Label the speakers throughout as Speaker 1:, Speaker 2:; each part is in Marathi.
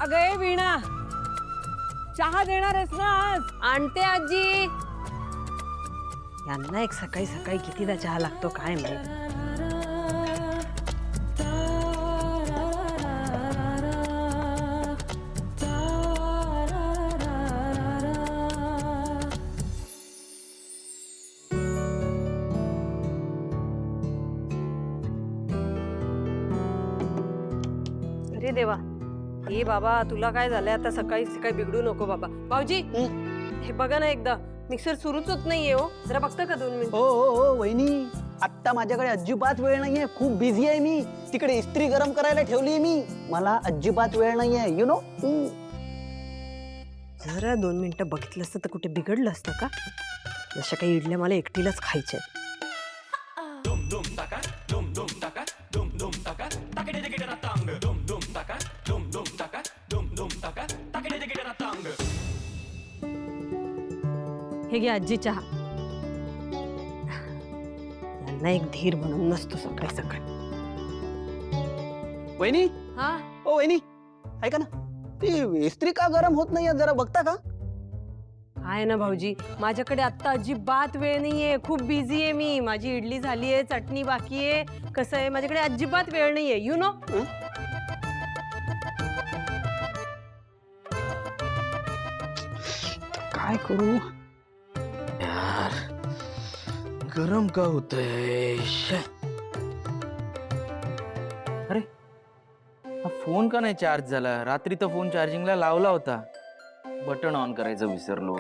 Speaker 1: अगं ए वीणा, चहा देणार आहेस ना आज?
Speaker 2: आणते आजी.
Speaker 1: यांना एक सकाळी सकाळी कितीदा चहा लागतो काय माहित. अरे देवा, ए बाबा तुला काय झालंय आता? सकाळी सकाळी बिघडू नको बाबा. भाऊजी हे बघा ना एकदा, मिक्सर सुरूच होत नाहीये हो. जरा बघता का 2 मिनिट?
Speaker 3: हो हो हो वहिनी, आत्ता माझ्याकडे अजिबात वेळ नाहीये. खूप बिझी आहे मी. तिकडे इस्त्री गरम करायला ठेवली मी. मला अजिबात वेळ नाहीये, यु नो.
Speaker 1: जरा 2 मिनिटं बघितलं असतं तर कुठे बिघडलं असतं का? जशा काही इडल्या मला एकटीलाच खायच्या आहेत. हे घे आजी चहा. यांना एक धीर म्हणून नसतो सकाळी सकाळी.
Speaker 3: वहिनी,
Speaker 2: हा
Speaker 3: ओ वहिनी, ऐका ना, ती इस्त्री का गरम होत नाहीये जरा बघता का?
Speaker 1: आहे ना भाऊजी, माझ्याकडे आत्ता अजिबात वेळ नाहीये. खूप बिझी आहे मी. माझी इडली झाली आहे, चटणी बाकी आहे. कसं आहे, माझ्याकडे अजिबात वेळ नाहीये, यु नो.
Speaker 3: काय करू
Speaker 4: यार, गरम का होतंय? अरे हा फोन का नाही चार्ज झाला? रात्री तर फोन चार्जिंगला लावला होता, बटन ऑन करायचं विसरलो.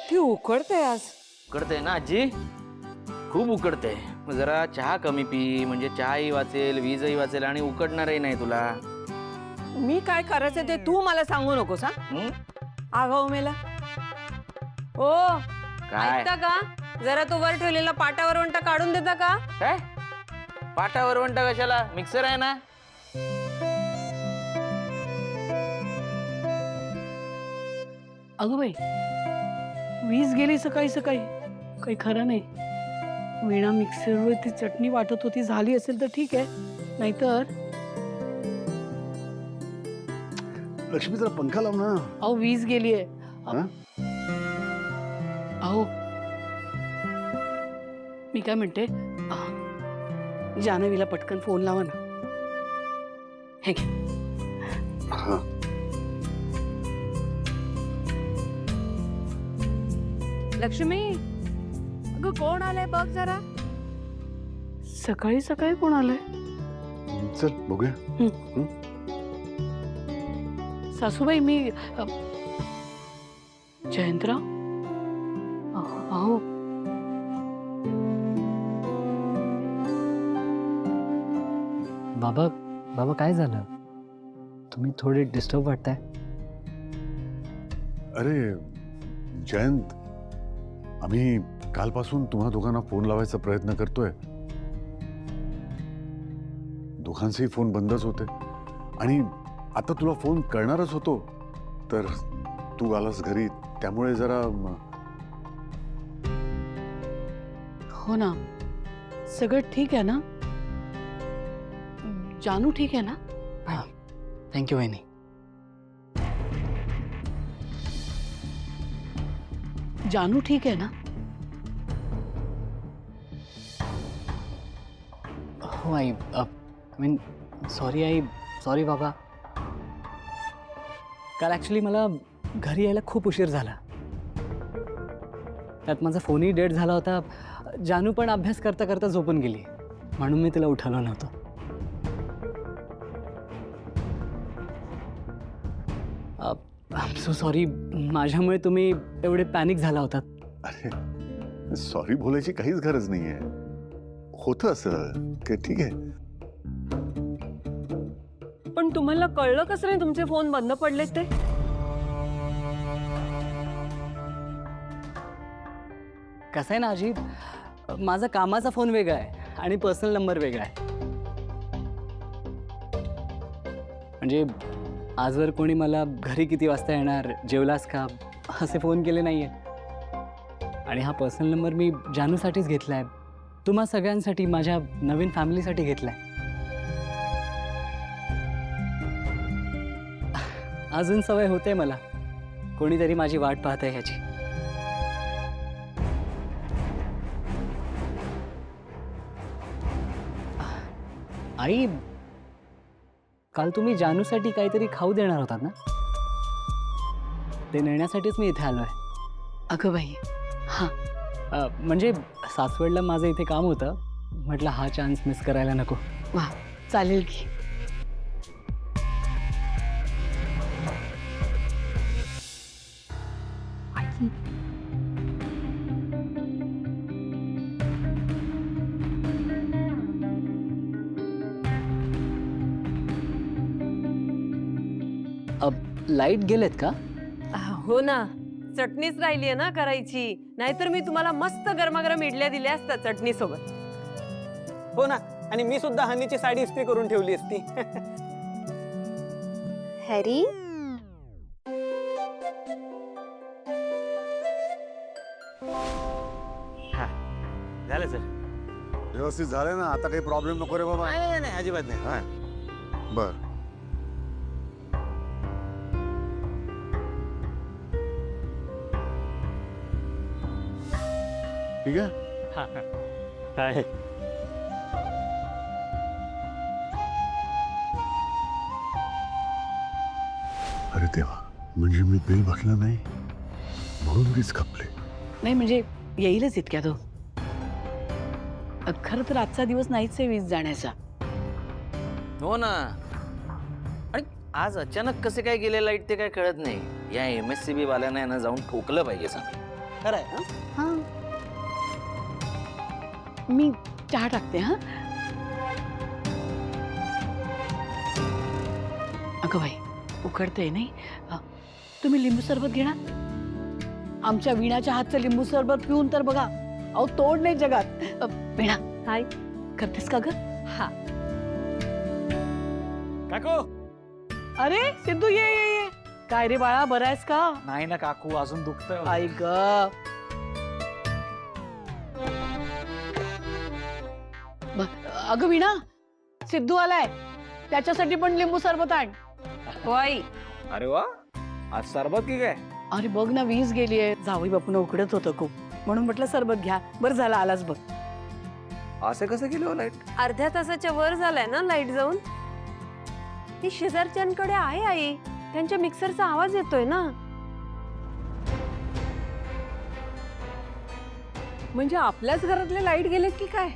Speaker 1: ती उकडते आज.
Speaker 4: उकडतंय ना आजी, खूप उकडतंय. मग जरा चहा कमी पी, म्हणजे चहाही वाचेल, वीजही वाचेल आणि उकडणारही नाही तुला.
Speaker 1: मी काय करायचं ते तू मला सांगू नकोस हा.
Speaker 4: हं?
Speaker 1: आगाऊ मेला. ओ
Speaker 4: काय
Speaker 1: ऐकता का? जरा तो वर ठेवलेला पाटा वरवंटा काढून देता का?
Speaker 4: काय पाटावर वंटा कशाला? मिक्सर आहे ना.
Speaker 5: अगं बाई, वीज गेली सकाळी सकाळी, काही खरं नाही. वीणा मिक्सरवर ती चटणी वाटत होती, झाली असेल तर ठीक आहे, नाहीतर
Speaker 6: लक्ष्मी जरा पंखा लाव ना.
Speaker 5: अहो वीज गेली आहे.
Speaker 6: हा?
Speaker 5: अहो मी काय म्हणते, जान्हवीला पटकन फोन लावा ना. हे घे.
Speaker 6: हा.
Speaker 2: लक्ष्मी, अगं कोण आलंय बघ जरा.
Speaker 5: सकाळी सकाळी कोण आलंय?
Speaker 6: चल बघूया.
Speaker 5: सासूबाई, मी जयंतराव. अहो
Speaker 7: बाबा, बाबा काय झालं? तुम्ही थोडे डिस्टर्ब वाटताय.
Speaker 6: अरे जयंत, आम्ही कालपासून तुम्हा दोघांना फोन लावायचा प्रयत्न करतोय. दोघांचेही फोन बंदच होते आणि आता तुला फोन करणारच होतो तर तू आलास घरी, त्यामुळे जरा
Speaker 5: हो ना, सगळं ठीक आहे ना? जानू ठीक आहे ना?
Speaker 7: थँक्यू वहिनी.
Speaker 5: जानू ठीक आहे ना?
Speaker 7: हो आई, मीन सॉरी आई, सॉरी बाबा. काल ॲक्च्युली मला घरी यायला खूप उशीर झाला. त्यात माझा फोनही डेट झाला होता. जानू पण अभ्यास करता करता झोपून गेली, म्हणून मी तिला उठवलं नव्हतं. I am so sorry. माझ्यामुळे तुम्ही एवढे पॅनिक झाला होतात.
Speaker 6: अरे सॉरी बोलायची काहीच गरज नाहीये. होतं असं की ठीक आहे.
Speaker 1: पण तुम्हाला कळलं कसं नाही तुमचे फोन बंद पडलेत ते?
Speaker 7: कसं आहे ना आजी, माझा कामाचा फोन वेगळा आहे आणि पर्सनल नंबर वेगळा आहे. म्हणजे आजवर कोणी मला घरी किती वाजता येणार, जेवलास का, असे फोन केले नाही आहेत. आणि हा पर्सनल नंबर मी जानूसाठीच घेतला आहे, तुम्हा सगळ्यांसाठी, माझ्या नवीन फॅमिलीसाठी घेतला आहे. अजून सवय होते मला. कोणीतरी माझी वाट पाहत आहे ह्याची. आई, काल तुम्ही जानूसाठी काहीतरी खाऊ देणार होतात ना? ते नेण्यासाठीच मी इथे आलोय.
Speaker 5: अगं बाई, हां
Speaker 7: म्हणजे सासवडला माझं इथे काम होतं. म्हटलं हा चान्स मिस करायला नको.
Speaker 5: वा, चालेल की.
Speaker 7: लाईट गेलेत का?
Speaker 1: हो ना, चटणीच राहिली आहे ना करायची. नाहीतर मी तुम्हाला मस्त गरमागरम इडल्या दिल्या असतात चटणी सोबत.
Speaker 3: हो ना, आणि मी सुद्धा हनीची साडी इस्त्री करून ठेवली असती.
Speaker 8: हॅरी,
Speaker 4: झालं सर.
Speaker 6: व्यवस्थित झालं ना? आता काही प्रॉब्लेम नको रे बाबा.
Speaker 4: नाही नाही अजिबात नाही.
Speaker 6: हा. बर. ठीक आहे.
Speaker 7: काय?
Speaker 6: अरे देवा, म्हणजे मी बिल भरलं नाही म्हणून वीज खपले.
Speaker 5: नाही म्हणजे येईलच इतक्यात हो. खरं तर आजचा दिवस नाहीच आहे वीज जाण्याचा.
Speaker 4: हो ना. आणि आज अचानक कसे काय गेले लाईट ते काय कळत नाही. या MSCB वाल्याने ना जाऊन ठोकलं पाहिजे सांग.
Speaker 3: खरं आहे.
Speaker 5: हां, मी चहा टाकते. हां, अगं बाई उकडते नाही. तुम्ही लिंबू सरबत घेणार? आमच्या वीणाच्या हातचं लिंबू सरबत पिऊन तर बघा, अहो तोड नाही जगात. वीणा,
Speaker 1: हाय.
Speaker 5: करतेस का ग?
Speaker 1: हा.
Speaker 7: काकू,
Speaker 5: अरे सिद्धू, ये ये ये. काय रे बाळा, बरं आहेस का?
Speaker 7: नाही ना काकू, अजून दुखतंय.
Speaker 5: आई ग. अगं वीणा, सिद्धू आलाय, त्याच्यासाठी पण लिंबू सरबत आण.
Speaker 1: होय.
Speaker 7: अरे वा, आज सरबत की काय?
Speaker 5: अरे बघ ना, वीज गेलीये. जावई बापून उकडत होतं खूप, म्हणून म्हटलं सरबत घ्या. बरं झालं आलाच बघ.
Speaker 7: असं कसं गेलो लाईट?
Speaker 1: अर्ध्या तासाच्या वर झालाय ना लाईट जाऊन. ती शेजारच्यांकडे आहे आई, त्यांच्या मिक्सरचा आवाज येतोय ना. म्हणजे आपल्याच घरातले लाईट गेलेत की काय?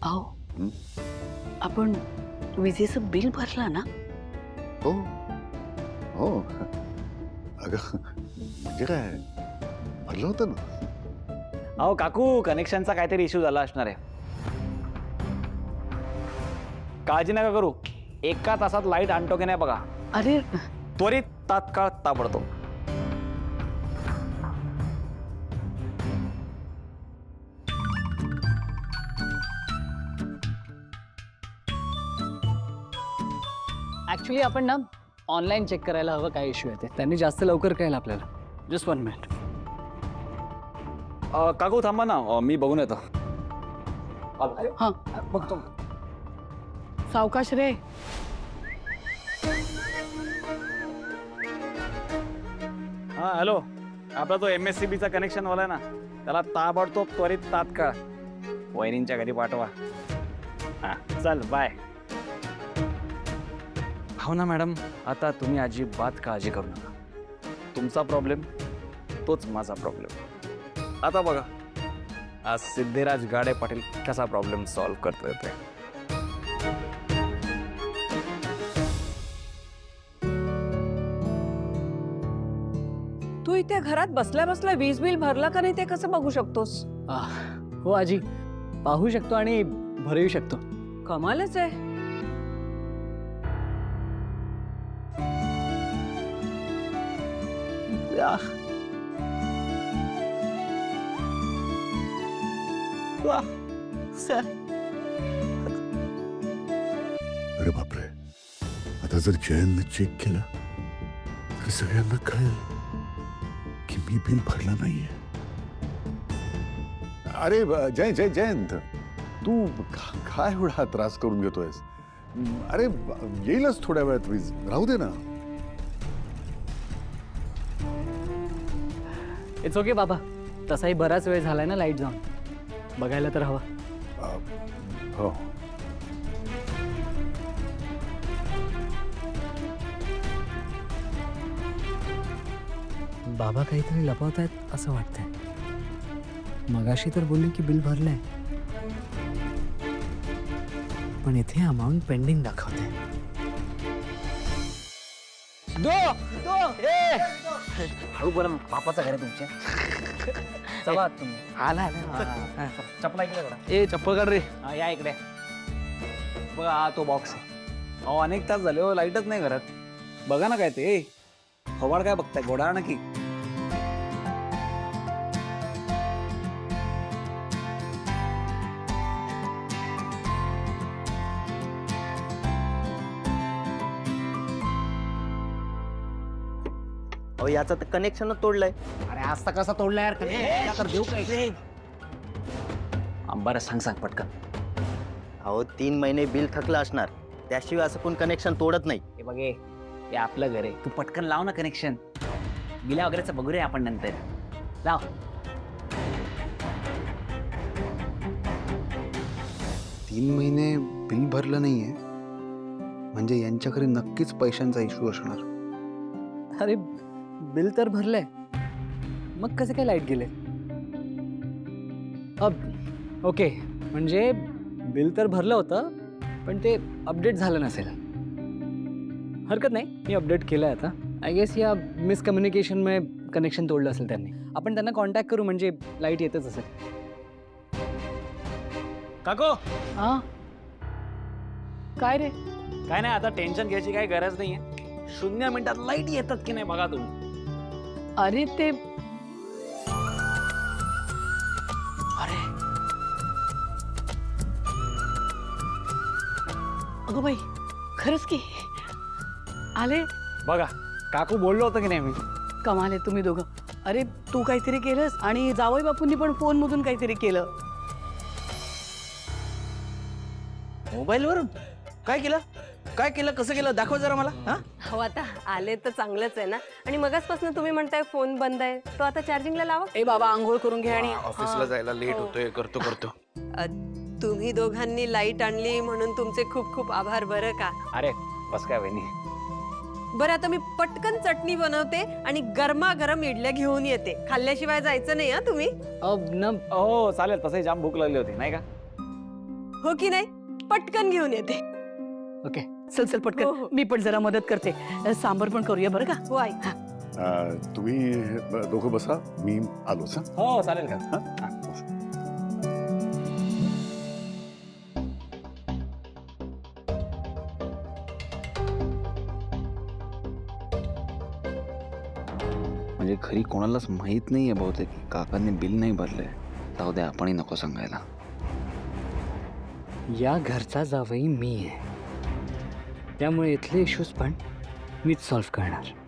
Speaker 5: अहो, आपण विजेचं बिल भरलं ना?
Speaker 6: हो हो. अगं म्हणजे काय, भरलं होतं ना.
Speaker 7: अहो काकू, कनेक्शनचा काहीतरी इश्यू झाला असणार आहे. काळजी नका करू, एका तासात लाईट आणतो की नाही बघा.
Speaker 5: अरे
Speaker 7: त्वरित, तात्काळ, ताबडतोब. ऍक्च्युली आपण ना ऑनलाईन चेक करायला हवं काय इश्यू आहे ते. त्यांनी जास्त लवकर कळेल आपल्याला. Just 1 minute. काकू थांबा ना, मी बघून येतो.
Speaker 5: हां,
Speaker 7: बघतो.
Speaker 5: सावकाश रे.
Speaker 7: हां हॅलो, आपला तो MSCBचा कनेक्शन वाला आहे ना, त्याला ताबडतोब त्वरित तात्काळ वहिनींच्या घरी पाठवा. हां चल बाय. हो ना मॅडम, आता तुम्ही अजिबात काळजी करू नका. तुमचा प्रॉब्लेम तोच माझा प्रॉब्लेम. आता बघा आज सिद्धिराज गाडे पाटील कसा प्रॉब्लेम सॉल्व्ह करतोय ते.
Speaker 1: तू इथे घरात बसल्या बसल्या वीज बिल भरला का नाही ते कसं बघू शकतोस?
Speaker 7: हो आजी, पाहू शकतो आणि भरू शकतो.
Speaker 1: कमालच आहे.
Speaker 5: सर,
Speaker 6: अरे बापरे, आता जर जयनने चेक केलं तर सगळ्यांना कळेल की मी बिल भरलं नाहीये. अरे जयंत, तू काय एवढा त्रास करून घेतोयस? अरे येईलच थोड्या वेळात वीज, राहू दे ना.
Speaker 7: इट्स ओके बाबा, तसाही बराच वेळ झालाय ना लाईट जाऊन, बघायला तर हवा.
Speaker 6: हो.
Speaker 7: बाबा काहीतरी लपवतायत असं वाटतंय. मगाशी तर बोलले की बिल भरलंय, पण इथे अमाऊंट पेंडिंग दाखवते.
Speaker 4: हळू बोला, बापाचं घर आहे तुमच्या. चला तुम्ही. आला चपला इकडे काढा. ए चप्पल काढ रे.
Speaker 7: या इकडे बघा, हा तो बॉक्स आहे.
Speaker 8: अहो अनेक तास झाले हो, लाईटच नाही घरात. बघा ना काय ते हवाड काय बघताय, घोडाळा नक्की.
Speaker 3: अहो याचा तर कनेक्शन तोडलंय.
Speaker 8: अरे आज तर कसा तोडला यार, तर देऊ काय? बरं सांग पटकन.
Speaker 3: अहो 3 महिने बिल थकलं असणार, त्याशिवाय असं कोण कनेक्शन तोडत नाही.
Speaker 8: हे बघे, हे आपलं घर आहे, तू पटकन लाव ना कनेक्शन. बिला वगैरेच बघू रे आपण नंतर. लाव.
Speaker 9: तीन महिने बिल भरलं नाहीये म्हणजे यांच्याकडे नक्कीच पैशांचा इश्यू असणार.
Speaker 7: अरे बिल तर भरलंय, मग कसे काय लाईट गेले? ओके, म्हणजे बिल तर भरलं होतं पण ते अपडेट झालं नसेल. हरकत नाही, मी अपडेट केलं आहे आता. आय गेस या मिसकम्युनिकेशनमुळे कनेक्शन तोडलं असेल त्यांनी. आपण त्यांना कॉन्टॅक्ट करू, म्हणजे लाईट येतच असेल.
Speaker 8: काको,
Speaker 5: हा काय रे?
Speaker 8: काय नाही, आता टेन्शन घ्यायची काही गरज नाहीये. 0 मिनिटात लाईट येतात की नाही बघा तुम्ही.
Speaker 5: अरे ते
Speaker 8: अरे
Speaker 5: अगं बाई, खरंच की आले.
Speaker 8: बघा, काकू बोललो होतं की नाही मी.
Speaker 5: कमाल आहे तुम्ही दोघं. अरे तू काहीतरी केलंस आणि जावई बापूंनी पण फोन मधून काहीतरी केलं.
Speaker 4: मोबाईल वरून काय केलं? काय केलं? कसं केलं? दाखव जरा मला. हा
Speaker 1: हो आता आले तर चांगलंच आहे ना. आणि मगाचपासून तुम्ही म्हणताय फोन बंद आहे, तो आता चार्जिंगला लावा.
Speaker 5: ए बाबा, आंघोळ करून घे आणि
Speaker 4: ऑफिसला जायला लेट होतोय. करतो.
Speaker 1: तुम्ही दोघांनी लाईट आणली म्हणून तुमचे खूप खूप आभार बरं का.
Speaker 8: अरे बस काय वहिनी.
Speaker 1: बरं आता मी पटकन चटणी बनवते आणि गरमागरम इडल्या घेऊन येते. खाल्ल्याशिवाय जायचं नाही हा तुम्ही.
Speaker 8: हो चालेल, तसंही जाम भूक लागली होती नाही का.
Speaker 1: हो की नाही? पटकन घेऊन येते.
Speaker 7: ओके,
Speaker 5: चल चल पटकन.
Speaker 1: हो, हो.
Speaker 5: मी पण जरा मदत करते. सांबर पण करूया बरं का.
Speaker 1: हो आई.
Speaker 6: तुम्ही दोघं बसा, मी आलोच.
Speaker 8: हो चालेल का.
Speaker 9: म्हणजे घरी कोणालाच माहित नाहीये बहुतेक काकांनी बिल नाही भरलंय. जाऊ द्या, आपणही नको सांगायला.
Speaker 7: या घरचा जावई मी आहे, त्यामुळे इथले इश्यूज पण मीच सॉल्व्ह करणार.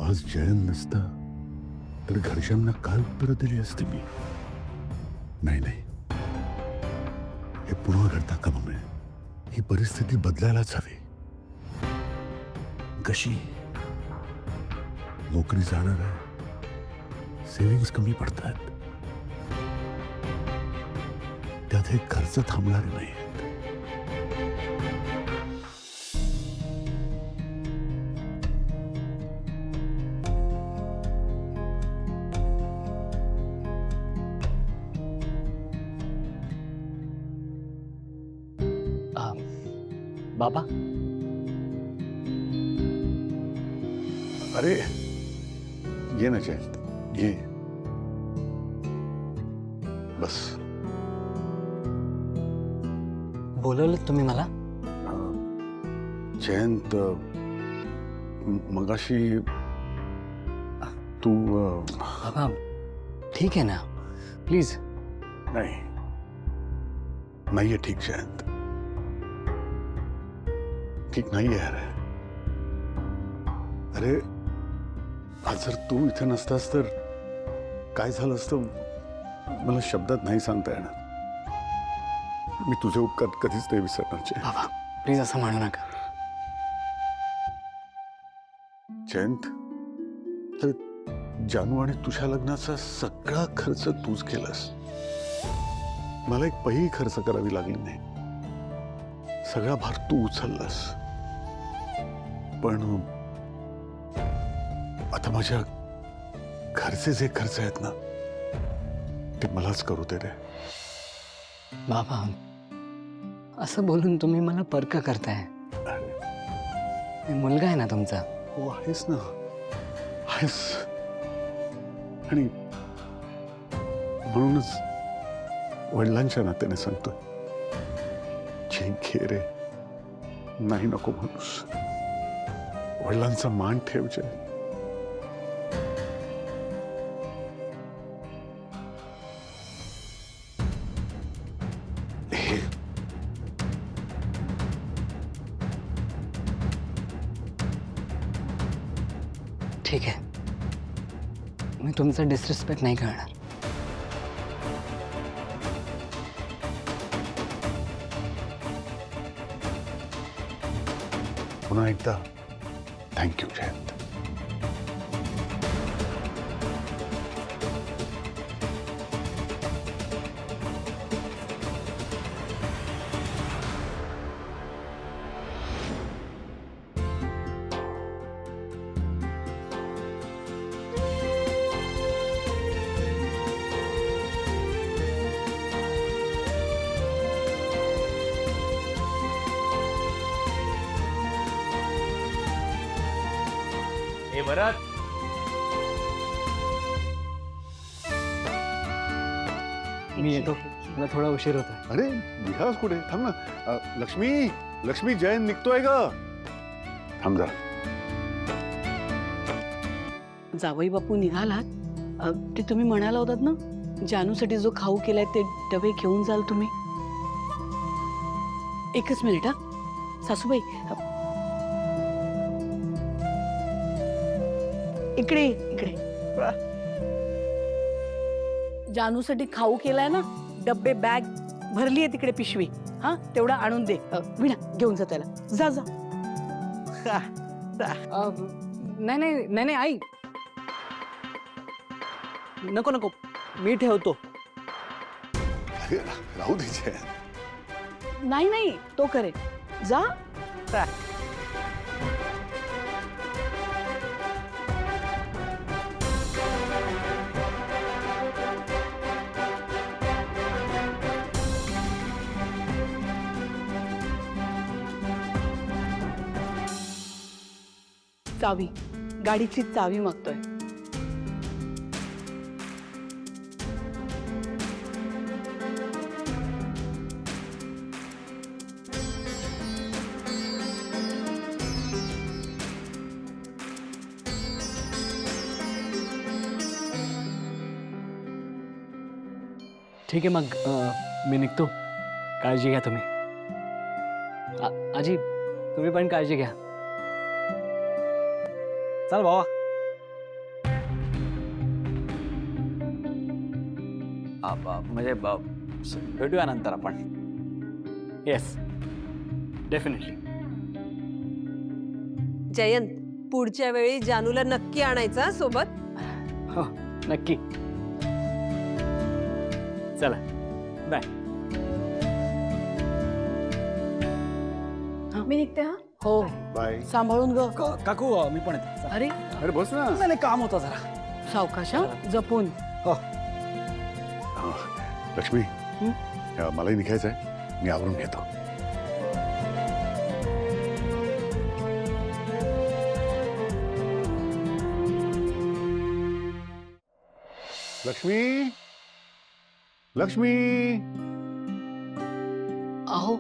Speaker 6: आज जयंत नसता तर घरच्यांना काय उत्तर दिली असते मी. नाही, हे पुन्हा घडता कामा नये. ही परिस्थिती बदलायलाच हवी. कशी? नोकरी जाणार आहे, सेव्हिंग्स कमी पडतात, त्यात हे खर्च थांबणारे नाही.
Speaker 7: बाबा,
Speaker 6: अरे ये ना जयंत, ये बस.
Speaker 7: बोलवलं तुम्ही मला?
Speaker 6: जयंत, मगाशी तू
Speaker 7: बाबा ठीक आहे ना, प्लीज.
Speaker 6: नाहीये ठीक जयंत, ठीक नाहीये यार. अरे आज जर तू इथे नसतास तर काय झालं असतं मला शब्दात नाही सांगता येणार. मी तुझे उपकार कधीच नाही विसरणार जयंत.
Speaker 7: बाबा प्लीज असं म्हणू नका.
Speaker 6: जयंत, तर जानू आणि तुझ्या लग्नाचा सगळा खर्च तूच केलास. मला एक पैही खर्च करावी लागली नाही. सगळा भार तू उचललास. पण आता माझ्या घरचे जे खर्च आहेत ना ते मलाच करू दे रे.
Speaker 7: बाबा असं बोलून तुम्ही मला परक करताय. मुलगा आहे ना तुमचा.
Speaker 6: हो आहेस ना, आहेस. आणि म्हणूनच वडिलांच्या नात्याने सांगतोय, जे घे रे, नाही नको म्हणूस. वडिलांचा मान ठेव जय.
Speaker 7: ठीक आहे, मी तुमचं डिसरिस्पेक्ट नाही करणार.
Speaker 6: पुन्हा एकदा थँक्यू जयंत.
Speaker 8: हे भरत,
Speaker 7: मी येतो, मला थोडा उशीर होता.
Speaker 6: अरे निघालास कुठे? थांब ना. लक्ष्मी, लक्ष्मी, जयंत निघतोय ग. थांब जा.
Speaker 5: जावई बापू निघालात. ते तुम्ही म्हणाला होतात ना, जानूसाठी जो खाऊ केलाय ते डबे घेऊन जाल तुम्ही. एकच मिनिट हा सासूबाई. इकडे इकडे. जानूसाठी खाऊ केलाय ना, डब्बे बॅग भरली आहे तिकडे पिशवी. हा तेवढा आणून दे. विणा घेऊन जा त्याला. जा जा.
Speaker 7: नाही नाही नाही नाही आई, नको नको, मी ठेवतो.
Speaker 6: अरे राहू दे जयंत.
Speaker 5: नाही नाही तो करे. जा. चावी, गाडीची चावी मागतोय.
Speaker 7: ठीक आहे मग मी निघतो. काळजी घ्या तुम्ही. आजी तुम्ही पण काळजी घ्या.
Speaker 8: चल भावा. म्हणजे भेटूया नंतर आपण.
Speaker 7: Yes definitely.
Speaker 1: जयंत, पुढच्या वेळी जानूला नक्की आणायचा सोबत.
Speaker 7: हो नक्की. चला बाय.
Speaker 5: मी निघते. हा हो,
Speaker 6: बाय.
Speaker 5: सांभाळून ग.
Speaker 8: काकू मी पण येतो.
Speaker 5: अरे
Speaker 6: अरे बस ना.
Speaker 8: नाही काम होतं जरा.
Speaker 5: सावकाश हा, जपून.
Speaker 6: लक्ष्मी, मलाही निघायचंय. मी आवरून घेतो. लक्ष्मी लक्ष्मी
Speaker 5: अहो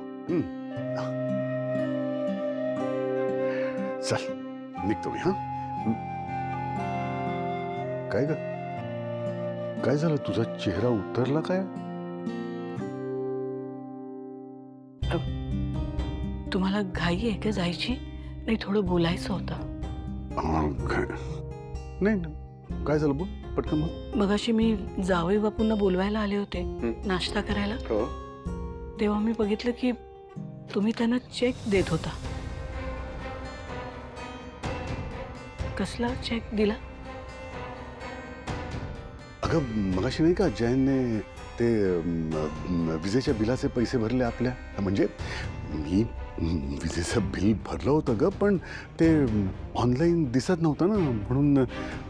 Speaker 6: चल निघतो मी. हा काय ग काय झालं तुझा चेहरा उतरला काय?
Speaker 5: तुम्हाला घाई आहे का जायची? नाही थोडं बोलायचं होतं.
Speaker 6: नाही काय झालं बोल पटकन बोल.
Speaker 5: मगाशी मी जावई बापूंना बोलवायला आले होते नाश्ता करायला. तेव्हा मी बघितलं की तुम्ही त्यांना चेक देत होता. कसला चेक दिला?
Speaker 6: अगं मगाशी नाही का जयनने ते विजेच्या बिलाचे पैसे भरले आपल्या. म्हणजे मी विजेचं बिल भरलं होतं ग पण ते ऑनलाईन दिसत नव्हतं ना म्हणून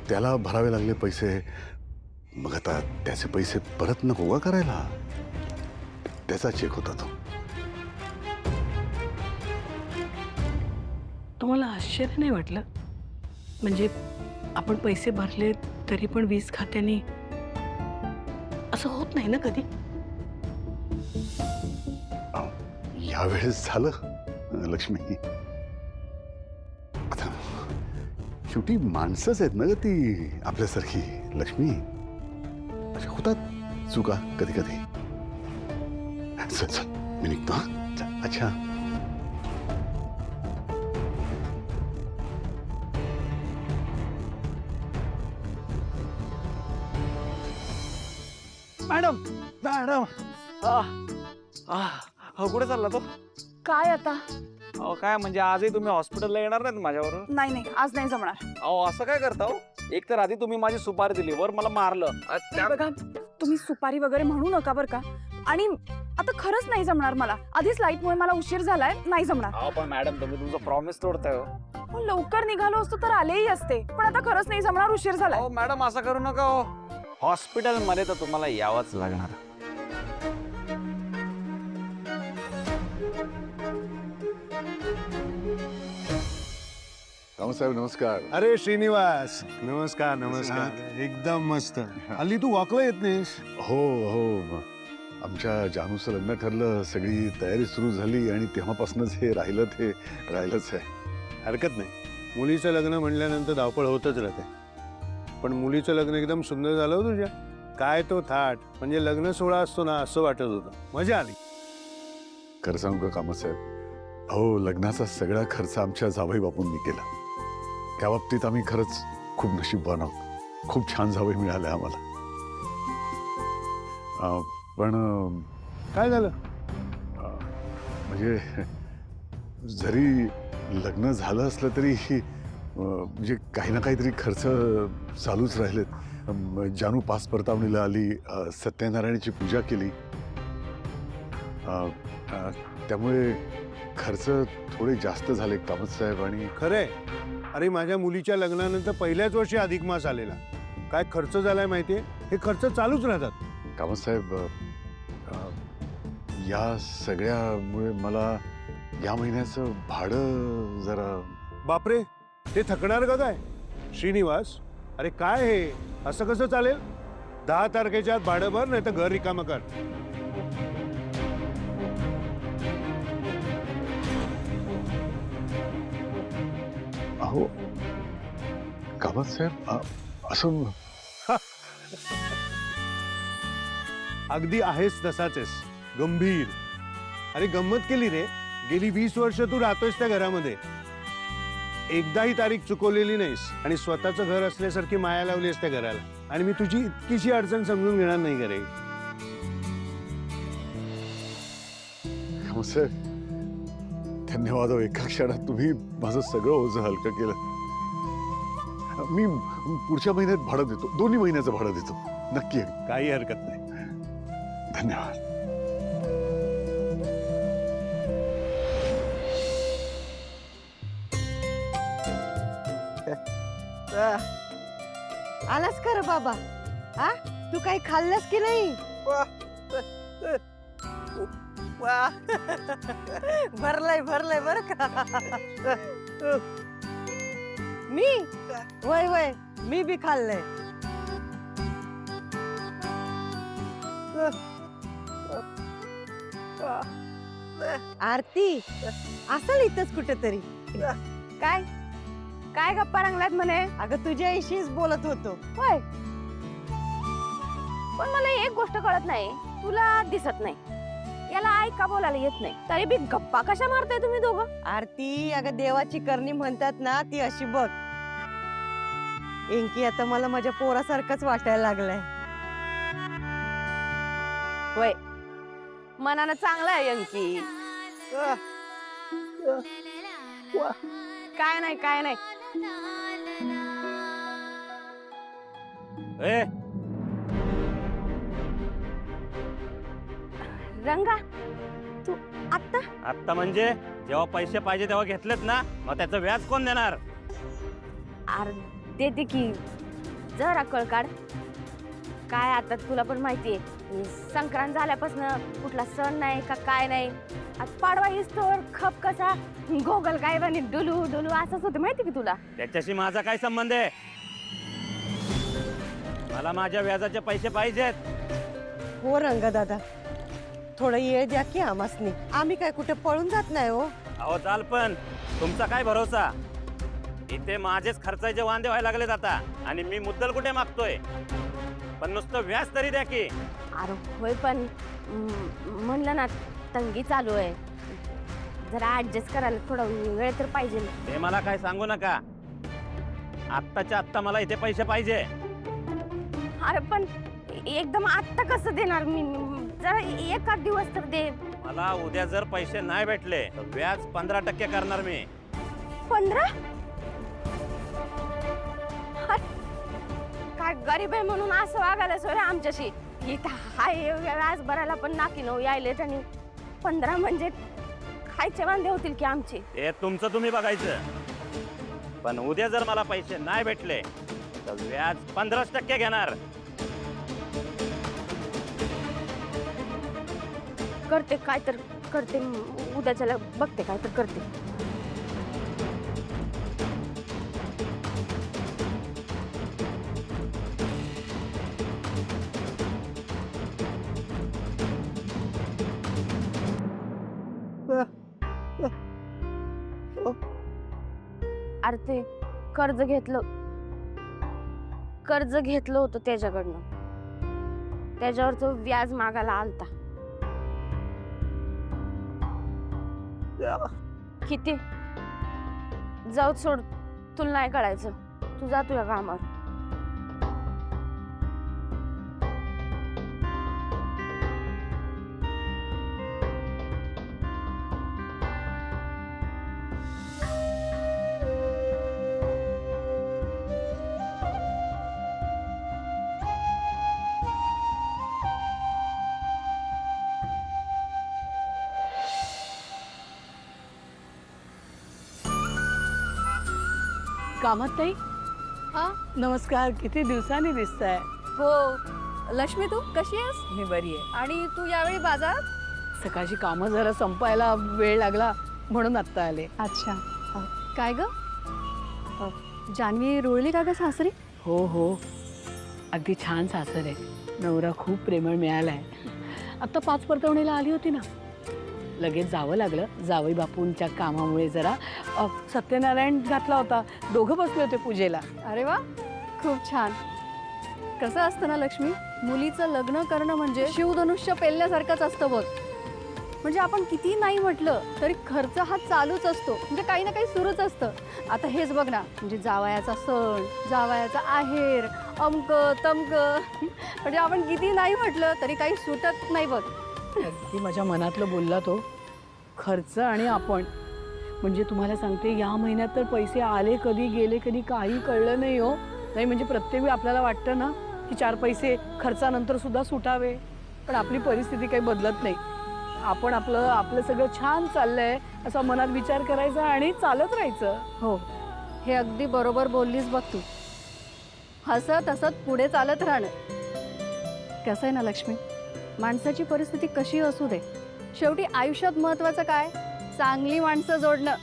Speaker 6: त्याला भरावे लागले पैसे. मग आता त्याचे पैसे परत नको का करायला. त्याचा चेक होता तो.
Speaker 5: तुम्हाला आश्चर्य नाही वाटलं? म्हणजे आपण पैसे भरले तरी पण वीज खात्याने असं होत नाही ना कधी.
Speaker 6: यावेळेस झालं लक्ष्मी. आता शेवटी माणसंच आहेत ना ग ती आपल्यासारखी लक्ष्मी. अशा होतात चुका कधी कधी. चल चल मी निघतो. हा चल. अच्छा
Speaker 8: मॅडम मॅडम कुठे चालला तो?
Speaker 2: काय आता?
Speaker 8: अहो काय म्हणजे आजही तुम्ही हॉस्पिटलला येणार नाहीत माझ्याबरोबर?
Speaker 2: नाही नाही, आज नाही जमणार.
Speaker 8: अहो असं काय करता हो? एक तर आधी तुम्ही माझी सुपारी दिली वर मला मारलं.
Speaker 2: हे बघा, तुम्ही सुपारी वगैरे म्हणू नका बरं का. आणि आता खरंच नाही जमणार मला. आधीच लाईटमुळे मला उशीर झालाय, नाही जमणार.
Speaker 8: अहो पण मॅडम तुम्ही तुमचं प्रॉमिस तोडताय हो.
Speaker 2: हो, लवकर निघालो असतो तर आलेही असते, पण आता खरंच नाही जमणार, उशीर झालाय.
Speaker 8: अहो मॅडम असं करू नका हो. हॉस्पिटलमध्ये तर तुम्हाला यावंच लागणार.
Speaker 6: रामसाहेब नमस्कार.
Speaker 10: अरे श्रीनिवास नमस्कार नमस्कार. एकदम मस्त. हल्ली तू वॉकला येत नाहीस.
Speaker 6: हो हो आमच्या जानूचं लग्न ठरलं. सगळी तयारी सुरू झाली आणि तेव्हापासूनच हे राहिलं ते राहिलंच आहे.
Speaker 10: हरकत नाही. मुलीचं लग्न म्हणल्यानंतर धावपळ होतच राहते. पण मुलीचं लग्न एकदम सुंदर झालं हो तुझ्या. काय तो थाट म्हणजे लग्न सोहळा असतो ना असं वाटत होतं. मजा आली.
Speaker 6: खरं सांगू का कामसाहेब, अहो लग्नाचा सगळा खर्च आमच्या जावई बापूंनी केला. त्या बाबतीत आम्ही खरंच खूप नशीबवान आहोत. खूप छान जावई मिळाले आम्हाला. पण
Speaker 10: काय झालं?
Speaker 6: म्हणजे जरी लग्न झालं असलं तरी म्हणजे काही ना काहीतरी खर्च चालूच राहिलेत. जानू पास परतावणीला आली, सत्यनारायणाची पूजा केली. त्यामुळे खर्च थोडे जास्त झाले कामतसाहेब. आणि
Speaker 10: खरंय. अरे माझ्या मुलीच्या लग्नानंतर पहिल्याच वर्षी अधिक मास आलेला. काय खर्च झालाय माहितीये? हे खर्च चालूच राहतात.
Speaker 6: कामतसाहेब या सगळ्यामुळे मला या महिन्याचं भाडं जरा.
Speaker 10: बापरे, ते थकणार का काय श्रीनिवास? अरे काय हे असं कसं चालेल? 10 तारखेच्या आत भाडं भर, नाही तर घर रिकामं कर.
Speaker 6: अहो कामतसाहेब असं
Speaker 10: अगदी आहेस तसाच आहेस, गंभीर. अरे गंमत केली रे. गेली 20 वर्ष तू राहतोयस त्या घरामध्ये. एकदाही तारीख चुकवलेली नाहीस आणि स्वतःचं घर असल्यासारखी माया लावलीस त्या घराला. आणि मी तुझी इतकीशी अडचण समजून घेणार नाही का रे?
Speaker 6: कामतसाहेब धन्यवाद. एका क्षणात तुम्ही माझं सगळं ओझं हलकं केलं. मी पुढच्या महिन्यात भाडं देतो. 2 महिन्याचं भाडं देतो नक्की.
Speaker 10: काही हरकत नाही.
Speaker 6: धन्यवाद.
Speaker 11: आलास कर बाबा. हा तू काही खाल्लंस की नाही? भरलंय भरलंय बर का. मी वय वय मी बी खाल्लंय. आरती असेल इथंच कुठेतरी.
Speaker 2: काय काय गप्पा रंगल्यात म्हणे?
Speaker 11: अगं तुझ्या आईशीच बोलत होतो.
Speaker 2: होय, पण मला एक गोष्ट कळत नाही, तुला दिसत नाही, याला आई का बोलायला येत नाही, तरी बी गप्पा कशा मारताय तुम्ही दोघं?
Speaker 11: आरती अगं देवाची करणी म्हणतात ना, ती अशी बघ. एंकी आता मला माझ्या पोरासारखंच वाटायला लागलाय.
Speaker 2: होय, मनानं चांगला आहे अंकी. काय नाही काय नाही. रंगा तू आत्ता
Speaker 12: आत्ता म्हणजे जेव्हा पैसे पाहिजे तेव्हा घेतलेत ना, मग त्याचं व्याज कोण देणार?
Speaker 2: अरे देते की, जरा कळ काढ. काय आता तुला पण माहितीये, संक्रांत झाल्यापासून कुठला सण नाही का काय नाही. आज पाडवा इसतोर खप कसा गोगल काय बनी डुलू डुलू असंच होतं, माहिती की तुला?
Speaker 12: त्याच्याशी माझा काय संबंध आहे? मला माझ्या व्याजाचे पैसे पाहिजेत.
Speaker 11: हो रंगा दादा, थोडं येळ द्या की आमासनी. आम्ही काय कुठे पळून जात नाही हो.
Speaker 12: अहो चाल, पण तुमचा काय भरोसा? इथे माझेच खर्चाचे वांदे व्हायला लागलेत आता, आणि मी मुद्दल कुठे मागतोय? पण नुसतं व्याज तरी द्या की.
Speaker 2: अरे होय, पण म्हणलं ना तंगी चालू आहे, जरा ऍडजस्ट करायला थोडा वेळ तर पाहिजे.
Speaker 12: ते मला काय सांगू नका, आत्ताच्या आत्ता मला इथे पैसे पाहिजे.
Speaker 2: अरे पण एकदम आत्ता कसं देणार मी? जरा एका दिवस तर दे.
Speaker 12: मला उद्या जर पैसे नाही भेटले तर व्याज 15% करणार मी.
Speaker 2: 15? काय गरीब आहे म्हणून असं वागायला सोय आमच्याशी? इथं हाय व्याज भरायला पण नाकी नऊ यायलेत, आणि 15 म्हणजे खायचे वांदे होतील की आमचे?
Speaker 12: ते तुमचं तुम्ही बघायचं, पण उद्या जर मला पैसे नाही भेटले तर व्याज 15% घेणार.
Speaker 2: करते काय तर करते, उद्याच्याला बघते काय तर करते. अरे ते कर्ज घेतलं होतं त्याच्याकडनं, त्याच्यावर तो व्याज मागायला आलता. किती जाऊ सोड, तुला नाही कळायचं, तू जा तुझ्या कामावर.
Speaker 5: कामात ताई?
Speaker 1: हा
Speaker 5: नमस्कार, किती दिवसांनी दिसताय.
Speaker 1: हो, लक्ष्मी तू कशी आहेस?
Speaker 5: मी बरी आहे.
Speaker 1: आणि तू यावेळी बाजारात?
Speaker 5: सकाळची कामं जरा संपायला वेळ लागला म्हणून आत्ता आले.
Speaker 1: अच्छा, काय ग जान्हवी रुळली का ग सासरी?
Speaker 5: हो हो, अगदी छान सासर आहे, नवरा खूप प्रेमळ मिळालाय. आत्ता 5 परतवणीला आली होती ना, लगेच जावं लागलं. जावई बापूंच्या कामामुळे जरा सत्यनारायण घातला होता, दोघं बसले होते पूजेला.
Speaker 1: अरे वा, खूप छान. कसं असतं ना लक्ष्मी, मुलीचं लग्न करणं म्हणजे शिवधनुष्य पेलण्यासारखंच असतं बघ. म्हणजे आपण किती नाही म्हटलं तरी खर्च हा चालूच असतो, म्हणजे काही ना काही सुरूच असतं. आता हेच बघ ना, म्हणजे जावयाचा सण, जावयाचा आहेर, अमक तमक, म्हणजे आपण किती नाही म्हटलं तरी काही सुटत नाही बघ.
Speaker 5: अगदी माझ्या मनातलं बोलला तो. खर्च आणि आपण, म्हणजे तुम्हाला सांगते, या महिन्यात तर पैसे आले कधी गेले कधी काही कळलं नाही हो. नाही म्हणजे प्रत्येक वेळी आपल्याला वाटतं ना की 4 पैसे खर्चानंतर सुद्धा सुटावे, पण आपली परिस्थिती काही बदलत नाही. आपण आपलं सगळं छान चाललंय असा मनात विचार करायचा आणि चालत राहायचं.
Speaker 1: हो, हे अगदी बरोबर बोललीस बघ तू. हसत हसत पुढे चालत राहणं. कसं आहे ना लक्ष्मी, माणसाची परिस्थिती कशी असू दे, शेवटी आयुष्यात महत्वाचं काय? चांगली माणसं जोडणं.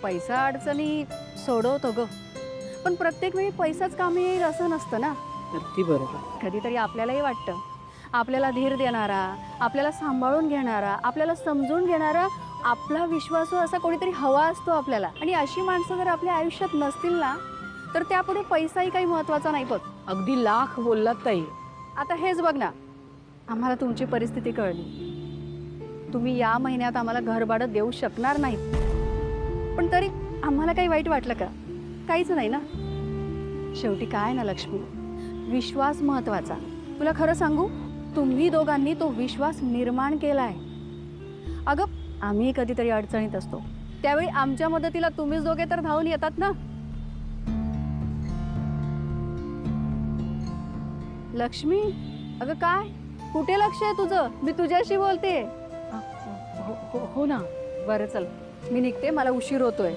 Speaker 1: पैसा अडचणी सोडवतो ग, पण प्रत्येक वेळी पैसाच कामी येईल असं नसतं ना.
Speaker 5: अगदी बरोबर.
Speaker 1: कधीतरी आपल्यालाही वाटतं आपल्याला धीर देणारा, आपल्याला सांभाळून घेणारा, आपल्याला समजून घेणारा, आपला विश्वासू असा कोणीतरी हवा असतो आपल्याला. आणि अशी माणसं जर आपल्या आयुष्यात नसतील ना तर त्यापुढे पैसाही काही महत्त्वाचा नाही बघ.
Speaker 5: अगदी लाख बोललात ताई.
Speaker 1: आता हेच बघ ना, आम्हाला तुमची परिस्थिती कळली. तुम्ही या महिन्यात आम्हाला घरभाडं देऊ शकणार नाहीत, पण तरी आम्हाला काही वाईट वाटलं का? काहीच नाही ना. शेवटी काय ना लक्ष्मी, विश्वास महत्त्वाचा. तुला खरं सांगू, तुम्ही दोघांनी तो विश्वास निर्माण केलाय. अगं, आम्ही कधीतरी अडचणीत असतो त्यावेळी आमच्या मदतीला तुम्हीच दोघे तर धावून येतात ना. लक्ष्मी, अगं काय, कुठे लक्ष आहे तुझं? मी तुझ्याशी बोलते.
Speaker 5: हो ना.
Speaker 1: बरं चल, मी निघते, मला उशीर होतोय.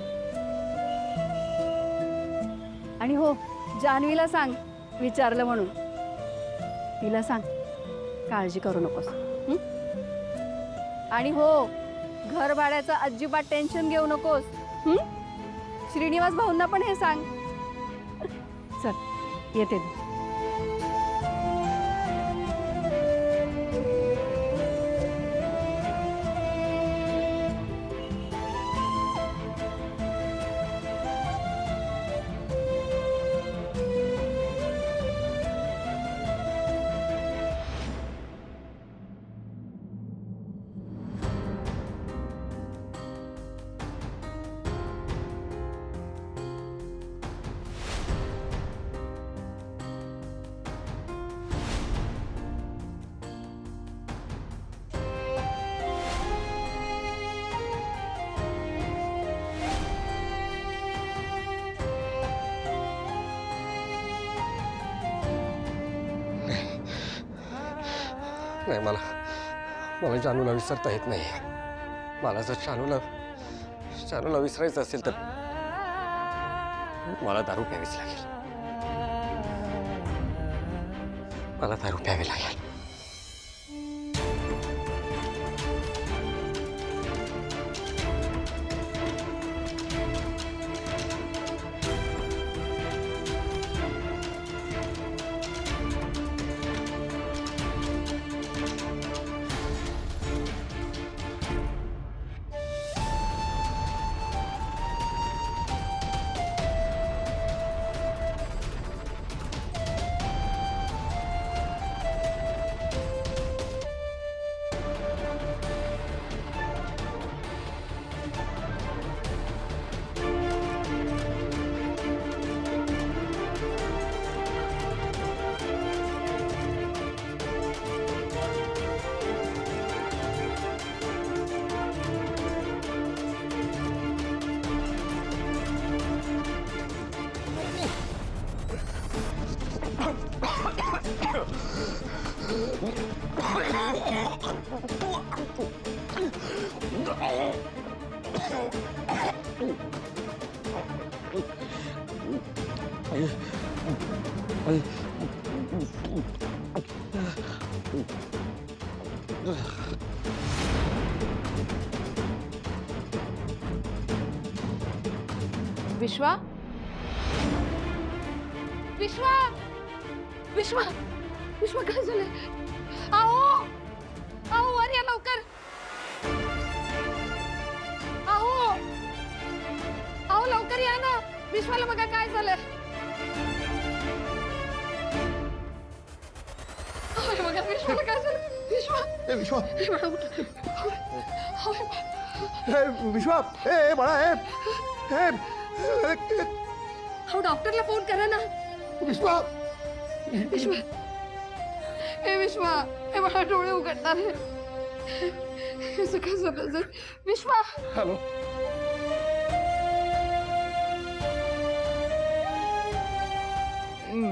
Speaker 1: आणि हो, जान्हवीला सांग विचारलं म्हणून. तिला सांग काळजी करू नकोस. हं? आणि हो, घर भाड्याचं अजिबात टेन्शन घेऊ नकोस. हं? श्रीनिवास भाऊंना पण हे सांग. चल येते मी.
Speaker 13: नाही, मला जानूला विसरता येत नाही. मला जर जानूला विसरायचं असेल तर मला दारू प्यावीच लागेल. मला दारू प्यावी लागेल.
Speaker 1: विश्वा, विश्वा, विश्वा, विश्वा, काय झालंय? आओ, आओ, वर या लवकर. आओ, आओ, लवकर या ना. विश्वाला बघा काय झालंय. बघा विश्वाला काय झालं. विश्वा,
Speaker 10: विश्वा,
Speaker 1: हे बाळा उठ.
Speaker 10: विश्वा, ए बाळा, ए
Speaker 1: हो, डॉक्टरला फोन करा ना.
Speaker 10: विश्वा,
Speaker 1: विश्वा, हे विश्वा, हे बाळा डोळे उघडणार आहे. असं काय झालं? विश्वा,
Speaker 10: हॅलो,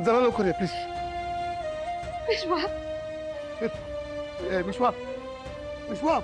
Speaker 10: जरा लवकर ये प्लीज.
Speaker 1: विश्वा,
Speaker 10: विश्वा, विश्वा.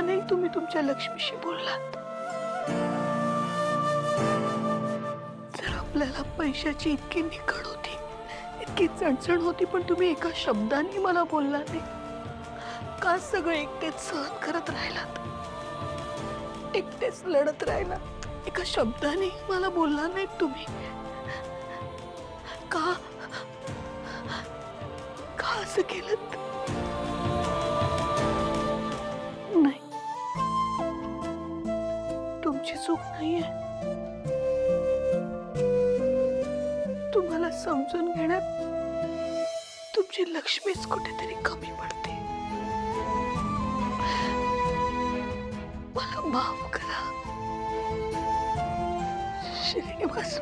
Speaker 5: नाही तुम्ही तुमच्या लक्ष्मीशी बोललात. जर आपल्याला पैशाची इतकी निकड होती, इतकी चणचण होती, पण तुम्ही एका शब्दाने मला बोलला नाही का? सगळं एकटेच सहन करत राहिलात, एकटेच लढत राहिलात, एका शब्दाने मला बोलला नाही तुम्ही का? का असं केलं? नाही, तुमची चूक नाहीये. तुम्हाला समजून घेण्यात तुमची लक्ष्मीच कुठेतरी कमी पडते. मला माफ करा श्रीनिवास.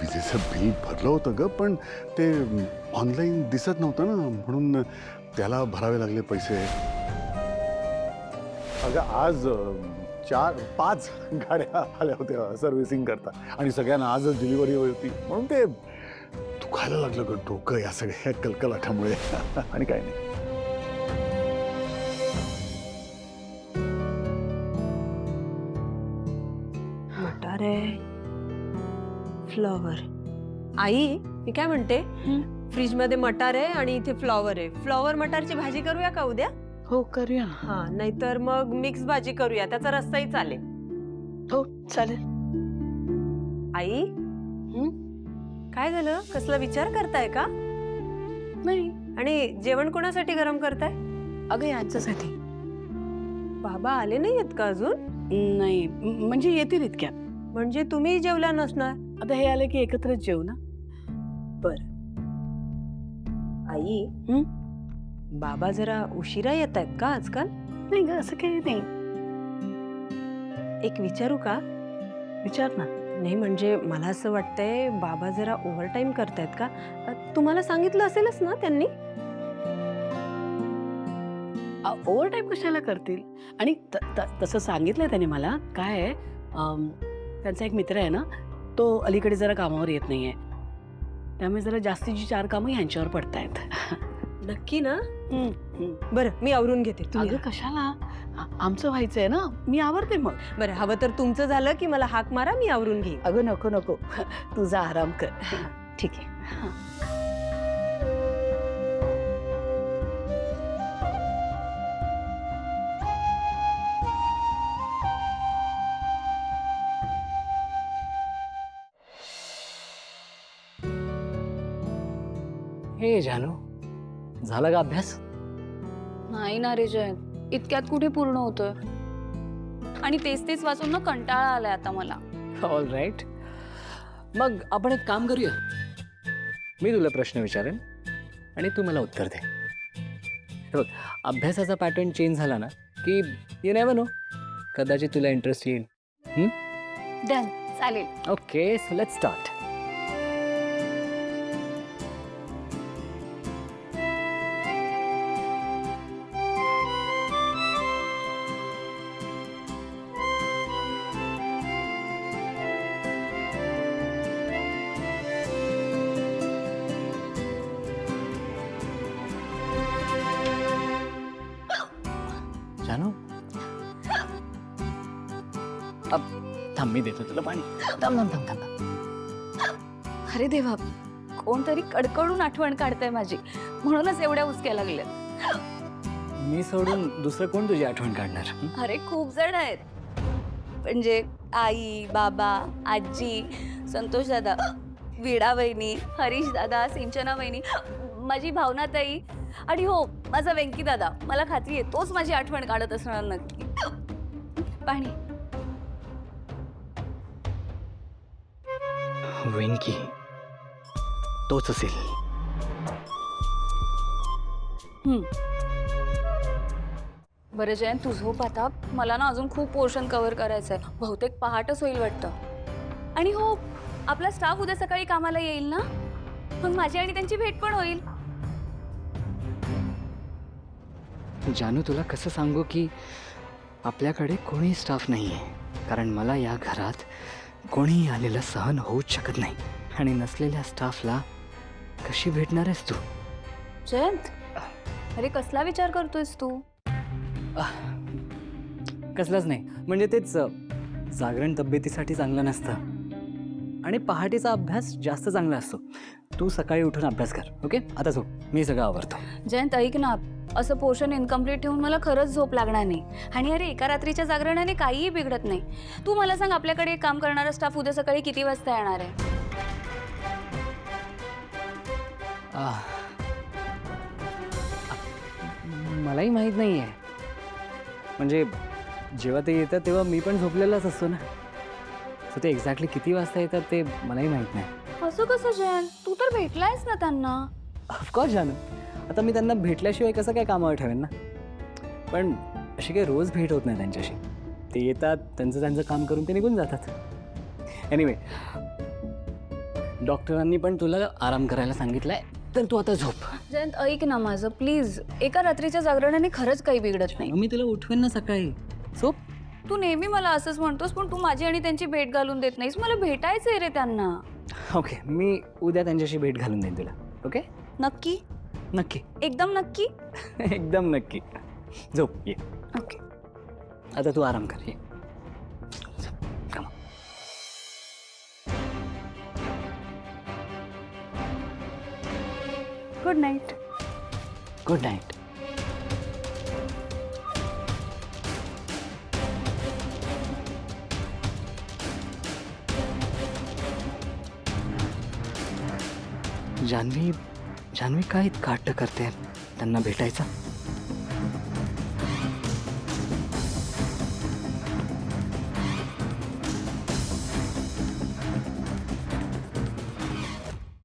Speaker 6: विजेचं बिल भरलं होतं ग, पण ते ऑनलाईन दिसत नव्हतं ना, म्हणून त्याला भरावे लागले पैसे. अगं आज 4-5 गाड्या आल्या होत्या सर्व्हिसिंग करता आणि सगळ्यांना आजच डिलिव्हरी होती, म्हणून ते दुखायला लागलं ग डोकं या सगळ्या कलकलाटामुळे. आणि काय नाही.
Speaker 11: मटार आहे, फ्लॉवर. आई मी काय म्हणते, फ्रीज मध्ये मटार आहे आणि इथे फ्लॉवर आहे. फ्लॉवर मटारची भाजी करूया का उद्या?
Speaker 5: हो करूया ना.
Speaker 11: हा, नाहीतर मग मिक्स भाजी करूया, त्याचा रस्साही चालेल.
Speaker 5: हो चालेल.
Speaker 11: आई काय झालं, कसला विचार करताय का?
Speaker 5: नाही
Speaker 11: आणि जेवण कोणासाठी गरम करताय?
Speaker 5: अगं यांच्यासाठी.
Speaker 11: बाबा आले नाही आहेत का अजून?
Speaker 5: नाही म्हणजे येतील इतक्यात.
Speaker 11: म्हणजे तुम्ही जेवला नसणार.
Speaker 5: आता हे आले की एकत्रच जेवू ना.
Speaker 11: आई बाबा जरा उशिरा येत आहेत का आजकाल?
Speaker 5: नाही ग असं काही नाही.
Speaker 11: एक विचारू का?
Speaker 5: विचार ना.
Speaker 11: नाही म्हणजे मला असं वाटतंय बाबा जरा ओव्हरटाईम करतायत का? तुम्हाला सांगितलं असेलच ना त्यांनी?
Speaker 5: ओव्हरटाईम कशाला करतील? आणि तसं सांगितलंय त्याने मला. काय आहे, त्यांचा एक मित्र आहे ना, तो अलीकडे जरा कामावर येत नाहीये, त्यामुळे जरा जास्तीची 4 कामं ह्यांच्यावर पडतायत.
Speaker 11: नक्की ना? बरं मी आवरून घेते.
Speaker 5: अगं कशाला, आमचं व्हायचंय ना, मी आवरते मग.
Speaker 11: बरं हवं तर तुमचं झालं की मला हाक मारा, मी आवरून घेईन.
Speaker 5: अगं नको नको, तुझा आराम कर.
Speaker 11: ठीक आहे.
Speaker 7: हे जानू, झाला का अभ्यास?
Speaker 1: नाही ना रे जयंत, इतक्यात कुठे पूर्ण होतोय. आणि तेच तेच वाचून ना कंटाळा आलाय आता मला.
Speaker 7: ऑल राईट, मग आपण एक काम करूया. मी तुला प्रश्न विचारेन आणि तू मला उत्तर दे. हे बघ, अभ्यासाचा पॅटर्न चेंज झाला ना की यू नेव्हर नो, कदाचित तुला इंटरेस्ट येईल.
Speaker 1: डन, चालेल.
Speaker 7: Okay, so let's start. जानू, अब थांब, मी देतो तुला पाणी. थांब थांब थांब थांब.
Speaker 1: अरे देवा, कोणतरी कडकडून आठवण काढतंय माझी, म्हणूनच एवढ्या उचक्या लागल्या.
Speaker 7: मी सोडून दुसरं कोण तुझी आठवण काढणार?
Speaker 1: अरे खूप जण आहेत, म्हणजे आई, बाबा, आजी, संतोष दादा, वीणा वहिनी, हरीश दादा, सिंचना वहिनी, माझी भावना ताई, आणि हो माझा वेंकी दादा. मला खात्री आहे तोच माझी आठवण काढत असणार नक्की. पाणी.
Speaker 7: वेंकी तोच असेल.
Speaker 1: बरं जयंत तू झोप आता. मला ना अजून खूप पोर्शन कव्हर करायचं आहे. बहुतेक पहाटच होईल वाटतं. आणि हो, आपला स्टाफ उद्या सकाळी कामाला येईल ना, मग माझी आणि त्यांची भेट पण होईल.
Speaker 7: जानू तुला कसं सांगू की आपल्याकडे कोणी स्टाफ नाही आहे, कारण मला या घरात कोणीही आलेलं सहन होऊच शकत नाही. आणि नसलेल्या स्टाफला कशी भेटणार आहेस तू?
Speaker 1: जयंत, अरे कसला विचार करतोयस तू?
Speaker 7: कसलंच नाही, म्हणजे तेच जागरण तब्येतीसाठी चांगलं नसतं आणि पहाटेचा अभ्यास जास्त चांगला असतो. तू सकाळी उठून अभ्यास कर. ओके, आता झोप, मी सगळं आवरतो.
Speaker 1: जयंत ऐक ना, असं पोर्शन इनकम्प्लीट ठेवून मला खरंच झोप लागणार नाही. आणि अरे एका रात्रीच्या जागरणाने काहीही बिघडत नाही. तू मला सांग, आपल्याकडे काम करणारा स्टाफ उद्या सकाळी किती वाजता येणार आहे?
Speaker 7: मलाही माहीत नाही आहे. म्हणजे जेव्हा ते येतात तेव्हा मी पण झोपलेलाच असतो ना, सो ते एक्झॅक्टली किती वाजता येतात ते मलाही माहीत नाही.
Speaker 1: असं कसं जयंत? तू तर भेटलायस ना त्यांना.
Speaker 7: ऑफकोर्स जानू, आता मी त्यांना भेटल्याशिवाय कसं काय कामावर ठेवेन ना. पण अशी काही रोज भेट होत नाही त्यांच्याशी. ते येतात, त्यांचं काम करून ते निघून जातात. एनिवे, डॉक्टरांनी पण तुला आराम करायला सांगितलंय, तर तू आता झोप.
Speaker 1: जयंत ऐक ना माझं प्लीज. एका रात्रीच्या जागरणाने खरंच काही बिघडत नाही.
Speaker 7: मी तुला उठवेन ना सकाळी. झोप.
Speaker 1: तू नेहमी मला असंच म्हणतोस, पण तू माझी आणि त्यांची भेट घालून देत नाहीस. मला भेटायचंय रे त्यांना.
Speaker 7: ओके, मी उद्या त्यांच्याशी भेट घालून देईन तुला. ओके,
Speaker 1: नक्की?
Speaker 7: नक्की.
Speaker 1: एकदम नक्की?
Speaker 7: एकदम नक्की. झोप, ये.
Speaker 1: ओके.
Speaker 7: आता तू आराम कर. ये. Come on.
Speaker 1: Good night.
Speaker 7: Good night. Janhavi काय इतकं हट्ट करते त्यांना भेटायचं?